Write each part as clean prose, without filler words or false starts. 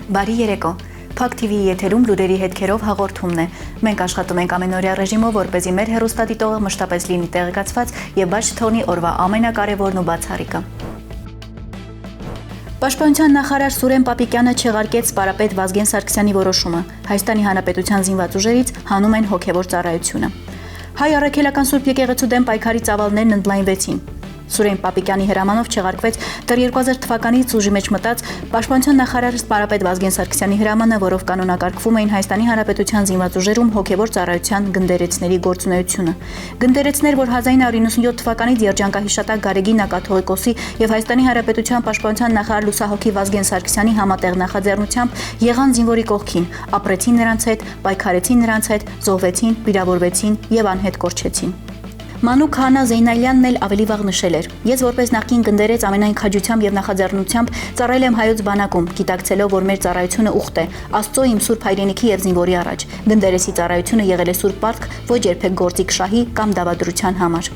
Բարի երեկո։ Փակ TV-ի եթերում լուրերի հետքերով հաղորդումն է։ Մենք աշխատում ենք ամենօրյա ռեժիմով, որպեսզի մեր հեռուստադիտողը մշտապես լինի տեղեկացված եւ բաց չթողնի օրվա ամենակարևորն ու բացառիկը։ Պաշտպանության նախարար Սուրեն Պապիկյանը չեղարկեց պարապետ Վազգեն Սարգսյանի որոշումը։ Հայաստանի Հանրապետության զինված ուժերից հանում են հոգևոր ծառայությունը։ Հայ առաքելական Սուրբ եկեղեցու դեմ պայքարի ծավալներն ընդլայնվեցին։ Սուրեն Պապիկյանի հրամանով չեղարկվեց դեռ 2000 թվականից ուժի մեջ մտած Պաշտպանության նախարար պարապետ Վազգեն Սարգսյանի հրամանը, որով կանոնակարգվում էին Հայաստանի Հանրապետության զինված ուժերում հոգևոր ծառայության գնդերեցների գործունեությունը։ Գնդերեցներ, որ 1997 թվականից երջանկահիշատակ Գարեգին Ակաթողիկոսի եւ Հայաստանի Հանրապետության Պաշտպանության նախարար լուսահոգի Վազգեն Սարգսյանի համատեղ նախաձեռնությամբ եղան զինվորի կողքին, ապրեցին նրանց հետ, պայքարեցին նրանց հետ, զոհվեցին, վիրավորվեցին եւ անհետ կորչեցին։ Մանուկ Հանա Զեյնալյանն էլ ավելի վաղ նշել էր. Ես որպես նախկին գնդերեց ամենայն քաջությամբ եւ նախաձեռնությամբ ծառայել եմ հայոց բանակում, գիտակցելով, որ մեր ծառայությունը ուխտ է, Աստծո իմ սուրբ հայրենիքի եւ զինվորի առաջ։ Գնդերեսի ծառայությունը եղել է սուրբ պարտք, ոչ երբեք գործիք շահի կամ դավադրության համար։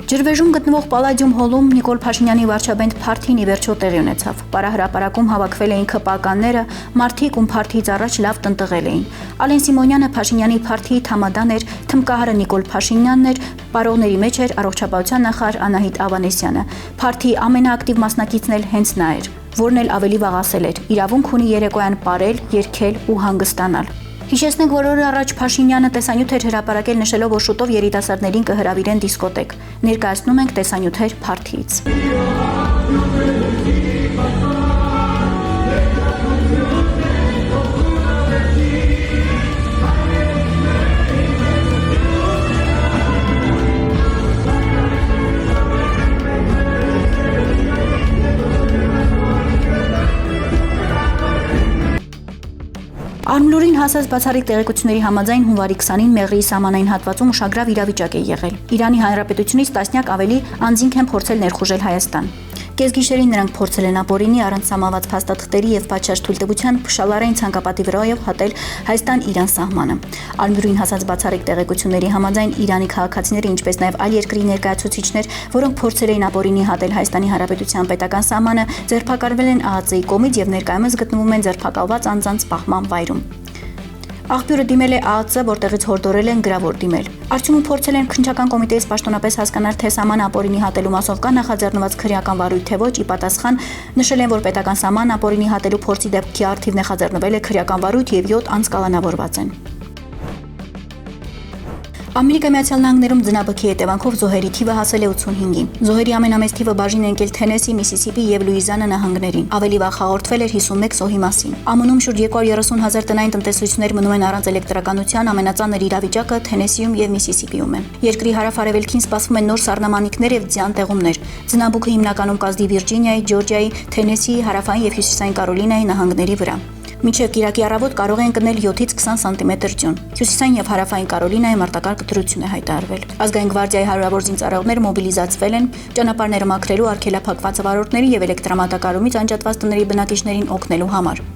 Ջրվեժում գտնվող Պալադիում հոլում Նիկոլ Փաշինյանի վարչապետ փարթին ի վերջո տեղի ունեցավ։ Պարահրապարակում հավաքվել էին ՔՊԱ-կանները, մարդիկ, ում փարթից առաջ լավ տնտղել էին։ Ալեն Սիմոնյանը Փաշինյանի փարթի թամադան էր, թմկահարը Նիկոլ Փաշինյանն էր, պարողների մեջ էր առողջապահության նախարար Անահիտ Ավանեսյանը։ Փարթի ամենաակտիվ մասնակիցն էլ հենց նա էր, որն էլ ավելի վաղ ասել էր. իրավունք ունի երեկոյան պարել, երգել ու հանգստանալ։ Հիշեցնենք, որ օրը առաջ Փաշինյանը տեսանյութ էր հրապարակել նշելով, որ շուտով երիտասարդներին կհրավիրեն դիսկոտեկ։ Ներկայացնում ենք տեսանյութեր փարթիից։ Արմլուրին հասած բացառիկ տեղեկությունների համաձայն հունվարի 20-ին Մեղրիի սահմանային հատվածում ուշագրավ իրավիճակ է եղել։ Իրանի Հանրապետությունից տասնյակ ավելի անձինք են փորձել ներխուժել Հայաստան։ Կեսգիշերին նրանք փորձել են ապօրինի առանց սահմանված փաստաթղթերի եւ պատշաճ թույլտվության փշալարային ցանկապատի վրայով հատել Հայաստան-Իրան սահմանը։ Արմլուրին հասած բացառիկ տեղեկությունների համաձայն Իրանի քաղաքացիները, ինչպես նաեւ այլ երկրի ներկայացուցիչներ, որոնք փորձել էին ապօրինի հատել Հայաստանի Հանրապետության պետական սահմանը, ձերբակալվել են ԱԱԾ-ի կողմից եւ ներկայումս գտնվում են ձերբակալված անձանց պահման վայրում։ Աղբյուրը դիմել է ԱԱԾ, որտեղից հորդորել են գրավոր դիմել։ Արդյունքում փորձել են քննչական կոմիտեից պաշտոնապես հասկանալ, թե սահման ապօրինի հատելու մասով կա նախաձեռնված քրեական վարույթ թե ոչ, ի պատասխան նշել են, որ պետական սահման ապօրինի հատելու փորձի դեպքի առթիվ նախաձեռնվել է քրեական վարույթ եւ 7 անձ կալանավորված են։ Ամերիկայի Միացյալ Նահանգներում ձնաբքի հետևանքով զոհերի թիվը հասել է 85-ի։ Զոհերի ամենամեծ թիվը բաժին է ընկել Թենեսի, Միսիսիպի եւ Լուիզիանա նահանգներին։ Ավելի վաղ հաղորդվել էր 51 զոհի մասին։ ԱՄՆ-ում շուրջ 230,000 տնային տնտեսություններ մնում են առանց էլեկտրականության, ամենածանր իրավիճակը Թենեսիում եւ Միսիսիպիում է։ Երկրի հարավ-արևելքին սպասվում են նոր սառնամանիքներ եւ ձյան տեղումներ։ Ձնաբուքը հիմնականում կազդի Վիրջինիայի, Ջորջիայի, Թենեսիի, հարավային եւ հյուսիսային Կարոլինայի նահանգների վրա։ Մինչև կիրակի առավոտ կարող են կնել 7-ից 20 սանտիմետր ձյուն։ Հյուսիսային եւ հարավային Կարոլինայում արտակարգ դրություն է հայտարարվել։ Ազգային գվարդիայի հարյուրավոր զինծառայողներ մոբիլիզացվել են ճանապարհները մաքրելու, արգելափակված վարորդների եւ էլեկտրամատակարարումից անջատված տների բնակիչներին օգնելու համար։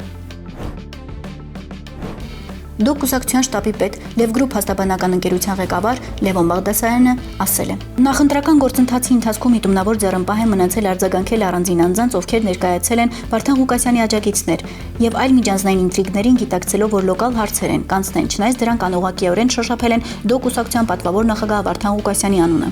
Դուք կուսակցության շտաբի պետ Լև Գրուպ հաստաբանական ընկերության ղեկավար Լևոն Բաղդասարյանը ասել է. Նախընտրական գործընթացի ընթացքում միտումնավոր ձեռնպահ են մնացել արձագանքել առանձին անձանց, ովքեր ներկայացել են Վարդան Ղուկասյանի աջակիցներ եւ այլ միջանձնային ինտրիգներին, գիտակցելով, որ լոկալ հարցեր են կանցնեն, չնայած դրանք անուղղակիորեն շոշափել են Դո կուսակցության պատվավոր նախագահ Վարդան Ղուկասյանի անունը։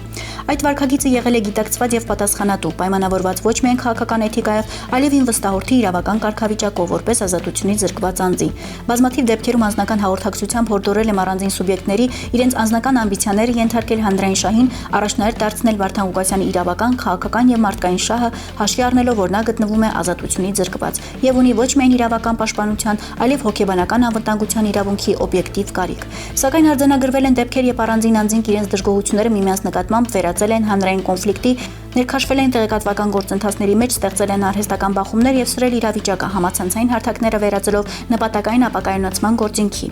Այդ վարքագիծը եղել է գիտակցված եւ պատասխանատու, պայմանավորված ոչ միայն քաղաքական էթիկայով, այլև ինվստահորդի իրավական կարգավիճակով, որպես ազատությունից զրկված անձի։ Բազմաթիվ դեպքերում անձնական հաղորդակցությամբ հորդորել եմ առանձին սուբյեկտների իրենց անձնական ամբիցիաները ենթարկել հանրային շահին, առաջնահերթ դարձնել Վարդան Ղուկասյանի իրավական, քաղաքական եւ մարդկային շահը, հաշվի առնելով, որ նա գտնվում է ազատությունից զրկված եւ ունի ոչ միայն իրավական պաշտպանության, այլև հոգեբանական անվտանգության իրավունքի օբյեկտիվ կարիք։ Սակայն արձանագրվել են դեպքեր, երբ առանձին անձինք իրենց դժգոհությունները միմյանց նկատմամբ վերածել են հանրային կոնֆլիկտի, ներքաշվել են տեղեկատվական գործընթացների մեջ, ստեղծել են արհեստական բախումներ եւ սրել իրավիճակը, համացանցային հարթակները վերածելով նպատակային ապակայունացման գործընթացի։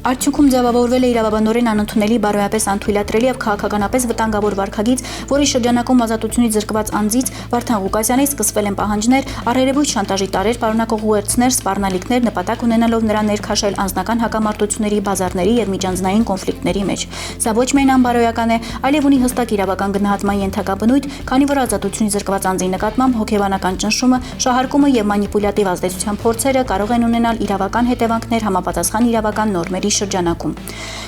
Արդյունքում ձևավորվել է իրավաբանորեն անընդունելի, բարոյապես անթույլատրելի եւ քաղաքականապես վտանգավոր վարքագիծ, որի շրջանակում ազատությունից զրկված անձից Վարդան Ղուկասյանից սկսվել են պահանջներ, առերևույթ շանտաժի տարեր պարունակող ուղերձներ, սպառնալիքներ, նպատակ ունենալով նրան ներքաշել անձնական հակամարտությունների, բազարների եւ միջանձնային կոնֆլիկտների մեջ։ Սա ոչ միայն անբարոյական է, այլև ունի հստակ իրավական գնահատման ենթակա բնույթ, քանի որ ազատությունից զրկված անձի նկատմամբ հոգեբանական ճնշումը, շահարկումը եւ մանիպուլյատիվ ազդեցության փորձերը կարող են ունենալ իրավական հետևանքներ համապատասխան իրավական նորմերի շրջանակում։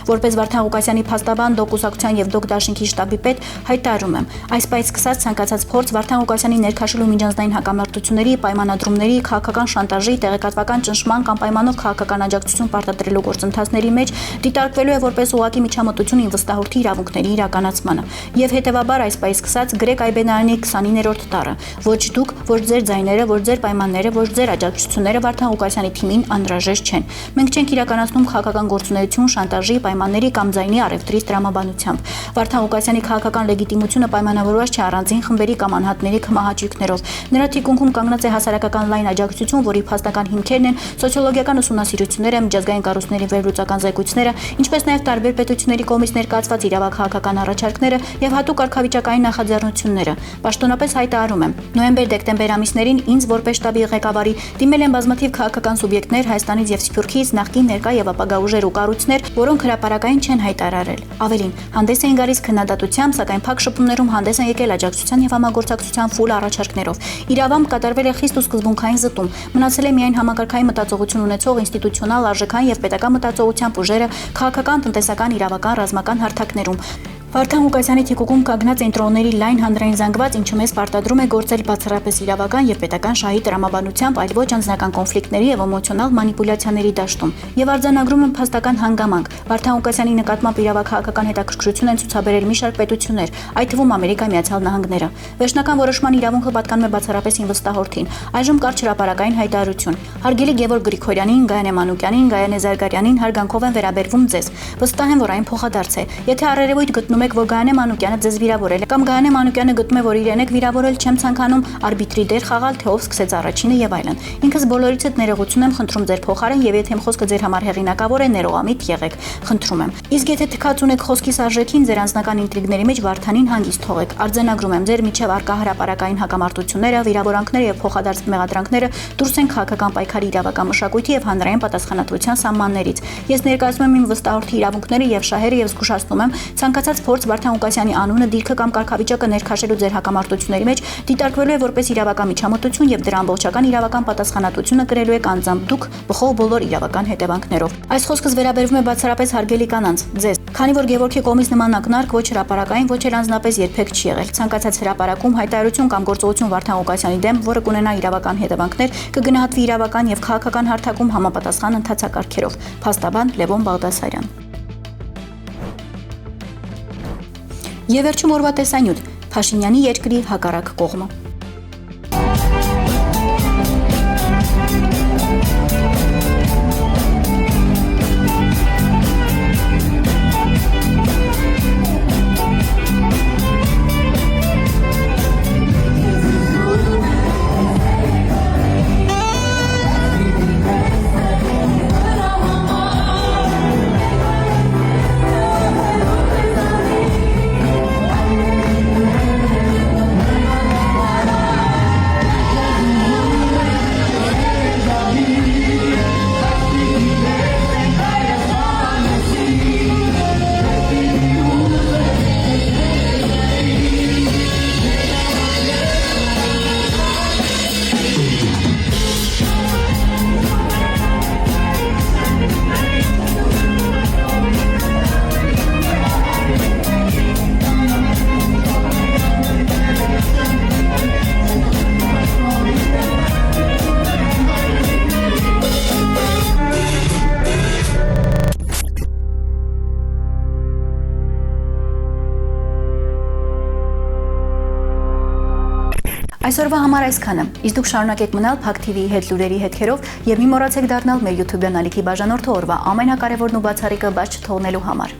Որպես Վարդան Ղուկասյանի փաստաբան, դոկուսակցության եւ դոկդաշինքի շտաբի պետ հայտարարում եմ, այս պայծ սկսած ցանկացած փորձ Վարդան Ղուկասյանի ներքաշելու միջանձնային հակամարտությունների, պայմանադրումների, քաղաքական շանտաժի, տեղեկատվական ճնշման կամ պայմանով քաղաքական աջակցություն պարտադրելու գործընթացների մեջ դիտարկվելու է որպես ուղղակի միջամտություն ինվստահորդի իրավունքների իրականացմանը։ Եվ հետեւաբար այս պայծ սկսած գրեք Այբենարանի 29-րդ տառը։ Ոչ դուք, ոչ ձեր ձայները, ոչ ձեր պայմանները, ոչ ձեր աջակցությունները Վարդան Ղուկասյանի թիմին անհրաժեշտ չեն։ Մենք չենք իրականացնում քաղաքական գործունեություն, շանտաժի, պայմանների կամ ձայնի առևտրի տրամաբանությամբ։ Վարդան Ղուկասյանի քաղաքական լեգիտիմությունը պայմանավորված չէ առանձին խմբերի կամ անհատների քմահաճույքներով։ Նրա թիկունքում կանգնած է հասարակական լայն աջակցություն, որի փաստական հիմքերն են սոցիոլոգիական ուսումնասիրությունները, միջազգային կառույցների վերլուծական զեկույցները, ինչպես նաև տարբեր պետությունների կողմից ներկայացված իրավաքաղաքական առաջարկները եւ հատուկ կարգավիճակային նախաձեռնությունները։ Պաշտոնապես հայտարարում եմ, նոյեմբեր-դեկտեմբեր ամիսներին ինձ որպես շտաբի ղեկավարի դիմել են բազմաթիվ քաղաքական սուբյեկտներ Հայաստանից եւ Սփյուռքից, նախկին, ներկա եւ ապագա ուժեր ու կառույցներ, որոնք հրապարակային չեն հայտարարել։ Ավելին, հանդես էին գալիս քննադատությամբ, սակայն փակ շփումներում հանդես են եկել աջակցության եւ համագործակցության ֆուլ առաջարկներով։ Իրավամբ կատարվել է խիստ ու սկզբունքային զտում։ Մնացել է միայն համակարգային մտածողություն ունեցող ինստիտուցիոնալ, արժեքային եւ պետական մտածողությամբ ուժերը քաղաքական, տնտեսական, իրավական, ռազմական հարթակներում։ Վարդան Ղուկասյանի թիկունքում կանգնած ընտրողների լայն հանրային զանգված, ինչը մեզ պարտադրում է գործել բացառապես իրավական եւ պետական շահի տրամաբանությամբ, այլ ոչ անձնական կոնֆլիկտների եւ էմոցիոնալ մանիպուլյացիաների դաշտում։ Եվ արձանագրում եմ փաստական հանգամանք։ Վարդան Ղուկասյանի նկատմամբ իրավաքաղաքական հետաքրքրություն են ցուցաբերել մի շարք պետություններ, այդ թվում Ամերիկայի Միացյալ Նահանգները։ Վերջնական որոշման իրավունքը պատկանում է բացառապես ինվստահորդին։ Այժմ կար հրապարակային հայտարարություն։ Հարգելի Գևորգ Գրիգորյանին, Գայանե Մանուկյանին, Գայանե Զարգարյանին հարգանքով են վերաբերվում ձեզ։ Վստահ եմ, որ այն փոխադարձ է։ Եթե առերևույթ գտնում եք, որ Գայանե Մանուկյանը ձեզ վիրավորել է, կամ Գայանե Մանուկյանը գտնում է, որ իրեն եք վիրավորել, չեմ ցանկանում արբիտրի դեր խաղալ, թե ով սկսեց առաջինը եւ այլն։ Ինքս բոլորիցդ ներողություն եմ խնդրում ձեր փոխարեն եւ եթե իմ խոսքը ձեր համար հեղինակավոր է, ներողամիտ եղեք, խնդրում եմ։ Իսկ եթե թքած ունեք խոսքիս արժեքին, ձեր անձնական ինտրիգների մեջ Վարդանին հանգիստ թողեք։ Արձանագրում եմ, ձեր միջև արկա հրապարակային հակամարտությունները, վիրավորանքները եւ փոխադարձ մեղադրանքները դուրս են քաղաքական պայքարի իրավական մշակույթի եւ հանրային պատասխանատվության սահմաններից։ Ես ներկայացնում եմ իմ վստահորդի իրավունքները եւ շահերը եւ զգուշացնում եմ, ցանկացած փորձ Վարդան Ղուկասյանի անունը, դիրքը կամ կարգավիճակը ներքաշելու ձեր հակամարտությունների մեջ դիտարկվելու է որպես իրավական միջամտություն եւ դրա ամբողջական իրավական պատասխանատվությունը կրելու եք անձամբ դուք բխող բոլոր իրավական հետևանքներով։ Այս խոսքս վերաբերվում է բացառապես հարգելի կանանց, ձեզ, քանի որ Գևորգի կողմից նման ակնարկ ոչ հրապարակային, ոչ էլ անձնապես երբեք չի եղել։ Ցանկացած հրապարակում, հայտարարություն կամ գործողություն Վարդան Ղուկասյանի դեմ, որը կունենա իրավական հետևանքներ, կգնահատվի իրավական եւ քաղաքական հարթակում համապատասխան ընթացակարգերով։ Փաստաբան Լևոն Բաղդասարյան։ Եվ վերջում օրվա տեսանյութ՝ Փաշինյանի երկրի հակառակ կողմը։ Այսօրվա համար այսքանը։ Իսկ դուք շարունակեք մնալ Փակ TV-ի հետ լուրերի հետքերով եւ մի մոռացեք դառնալ մեր YouTube-յան ալիքի բաժանորդը օրվա ամենակարևորն ու բացառիկը բաց չթողնելու համար։